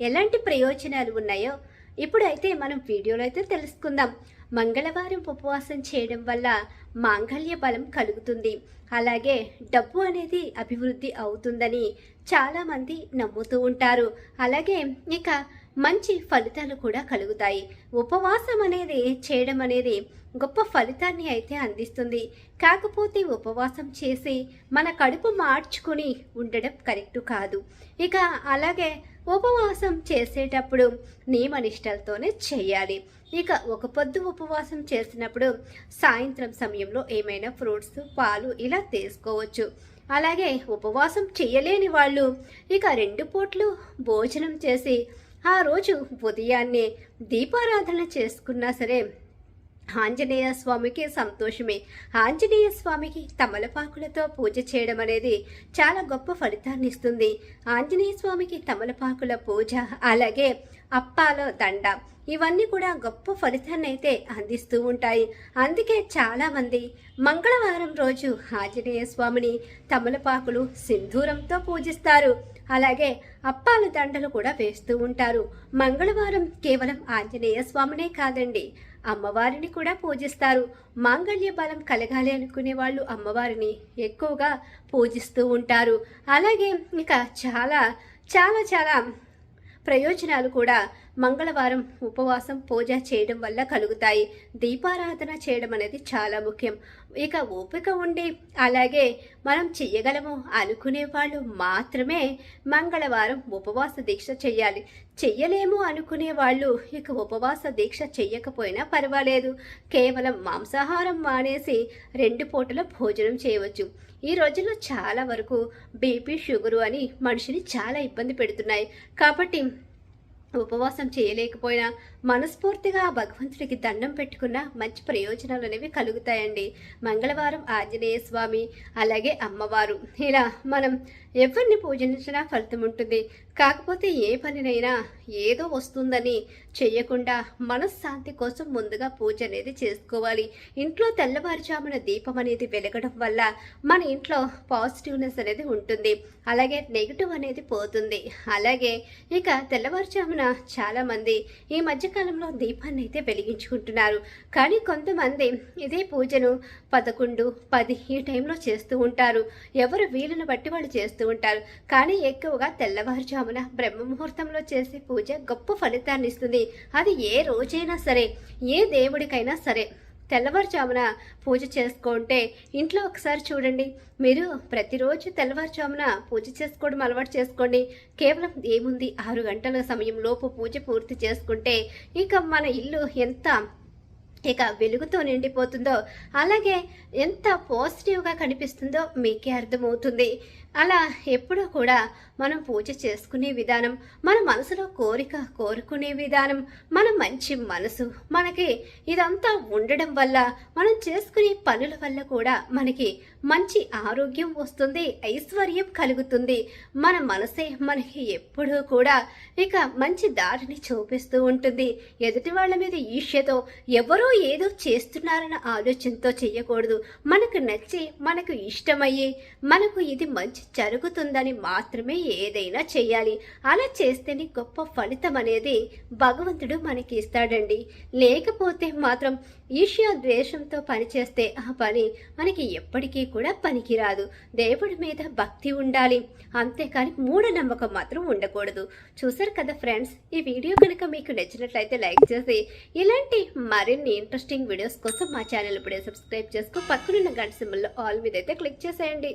ఎలాంటి ప్రయోజనాలు ఉన్నాయో ఇప్పుడైతే మనం వీడియోలో అయితే తెలుసుకుందాం. మంగళవారం ఉపవాసం చేయడం వల్ల మాంగళ్య బలం కలుగుతుంది. అలాగే డబ్బు అనేది అభివృద్ధి అవుతుందని చాలామంది నమ్ముతూ ఉంటారు. అలాగే ఇక మంచి ఫలితాలు కూడా కలుగుతాయి. ఉపవాసం అనేది చేయడం అనేది గొప్ప ఫలితాన్ని అయితే అందిస్తుంది. కాకపోతే ఉపవాసం చేసి మన కడుపు మార్చుకుని ఉండడం కరెక్ట్ కాదు. ఇక అలాగే ఉపవాసం చేసేటప్పుడు నియమనిష్టలతోనే చేయాలి. ఇక ఒక పొద్దు ఉపవాసం చేసినప్పుడు సాయంత్రం సమయంలో ఏమైనా ఫ్రూట్స్, పాలు ఇలా తీసుకోవచ్చు. అలాగే ఉపవాసం చేయలేని వాళ్ళు ఇక 2 పూట్లు భోజనం చేసి ఆ రోజు ఉదయాన్నే దీపారాధన చేసుకున్నా సరే ఆంజనేయ స్వామికి సంతోషమే. ఆంజనేయ స్వామికి తమలపాకులతో పూజ చేయడం అనేది చాలా గొప్ప ఫలితాన్ని ఇస్తుంది. ఆంజనేయ స్వామికి తమలపాకుల పూజ, అలాగే అప్పాల దండ, ఇవన్నీ కూడా గొప్ప ఫలితాన్ని అయితే అందిస్తూ ఉంటాయి. అందుకే చాలామంది మంగళవారం రోజు ఆంజనేయ స్వామిని తమలపాకులు, సింధూరంతో పూజిస్తారు. అలాగే అప్పాల దండలు కూడా వేస్తూ ఉంటారు. మంగళవారం కేవలం ఆంజనేయ స్వామినే కాదండి, అమ్మవారిని కూడా పూజిస్తారు. మాంగళ్య బలం కలగాలి అనుకునే వాళ్ళు అమ్మవారిని ఎక్కువగా పూజిస్తూ ఉంటారు. అలాగే ఇక చాలా చాలా చాలా ప్రయోజనాలు కూడా మంగళవారం ఉపవాసం పూజ చేయడం వల్ల కలుగుతాయి. దీపారాధన చేయడం అనేది చాలా ముఖ్యం. ఇక ఓపిక ఉండి అలాగే మనం చెయ్యగలము అనుకునే వాళ్ళు మాత్రమే మంగళవారం ఉపవాస దీక్ష చెయ్యాలి. చెయ్యలేము అనుకునే వాళ్ళు ఇక ఉపవాస దీక్ష చెయ్యకపోయినా పర్వాలేదు. కేవలం మాంసాహారం మానేసి 2 పూటల భోజనం చేయవచ్చు. ఈ రోజుల్లో చాలా వరకు బీపీ, షుగరు అని మనిషిని చాలా ఇబ్బంది పెడుతున్నాయి. కాబట్టి ఉపవాసం చేయలేకపోయినా మనస్ఫూర్తిగా భగవంతుడికి దండం పెట్టుకున్న మంచి ప్రయోజనాలు అనేవి కలుగుతాయండి. మంగళవారం ఆంజనేయ స్వామి, అలాగే అమ్మవారు, ఇలా మనం ఎవరిని పూజించినా ఫలితం ఉంటుంది. కాకపోతే ఏ పనినైనా ఏదో వస్తుందని చెయ్యకుండా మనశ్శాంతి కోసం ముందుగా పూజ అనేది చేసుకోవాలి. ఇంట్లో తెల్లవారుజామున దీపం అనేది వెలగడం వల్ల మన ఇంట్లో పాజిటివ్నెస్ అనేది ఉంటుంది. అలాగే నెగిటివ్ అనేది పోతుంది. అలాగే ఇక తెల్లవారుజామున చాలామంది ఈ మధ్యకాలంలో దీపాన్ని అయితే వెలిగించుకుంటున్నారు. కానీ కొంతమంది ఇదే పూజను 11, 10 ఈ టైంలో చేస్తూ ఉంటారు. ఎవరు వీలును బట్టి వాళ్ళు చేస్తూ ఉంటారు. కానీ ఎక్కువగా తెల్లవారుజామున బ్రహ్మముహూర్తంలో చేసే పూజ గొప్ప ఫలితాన్ని ఇస్తుంది. అది ఏ రోజైనా సరే, ఏ దేవుడికైనా సరే తెల్లవారుజామున పూజ చేసుకుంటే ఇంట్లో ఒకసారి చూడండి. మీరు ప్రతిరోజు తెల్లవారుజామున పూజ చేసుకోవడం అలవాటు చేసుకోండి. కేవలం ఏముంది 6 గంటల సమయం లోపు పూజ పూర్తి చేసుకుంటే ఇక మన ఇల్లు ఎంత ఇక వెలుగుతో నిండిపోతుందో, అలాగే ఎంత పాజిటివ్గా కనిపిస్తుందో మీకే అర్థమవుతుంది. అలా ఎప్పుడూ కూడా మనం పూజ చేసుకునే విధానం, మన మనసులో కోరిక కోరుకునే విధానం, మన మంచి మనసు మనకి ఇదంతా ఉండడం వల్ల మనం చేసుకునే పనుల వల్ల కూడా మనకి మంచి ఆరోగ్యం వస్తుంది, ఐశ్వర్యం కలుగుతుంది. మన మనసే మనకి ఎప్పుడూ కూడా ఇక మంచి దారిని చూపిస్తూ ఉంటుంది. ఎదుటి వాళ్ళ మీద ఈర్ష్యతో ఎవరో ఏదో చేస్తున్నారన్న ఆలోచనతో చేయకూడదు. మనకు నచ్చి, మనకు ఇష్టమయ్యి, మనకు ఇది మంచి జరుగుతుందని మాత్రమే ఏదైనా చెయ్యాలి. అలా చేస్తేనే గొప్ప ఫలితం అనేది భగవంతుడు మనకి ఇస్తాడండి. లేకపోతే మాత్రం ఈర్ష్య ద్వేషంతో పనిచేస్తే ఆ పని మనకి ఎప్పటికీ కూడా పనికిరాదు. దేవుడి మీద భక్తి ఉండాలి, అంతేకాని మూఢనమ్మకం మాత్రం ఉండకూడదు. చూసారు కదా ఫ్రెండ్స్, ఈ వీడియో కనుక మీకు నచ్చినట్లయితే లైక్ చేసి ఇలాంటి మరిన్ని ఇంట్రెస్టింగ్ వీడియోస్ కోసం మా ఛానల్ ఇప్పుడే సబ్స్క్రైబ్ చేసుకో, పక్కనున్న గంట సింబల్లో ఆల్ మీద అయితే క్లిక్ చేసేయండి.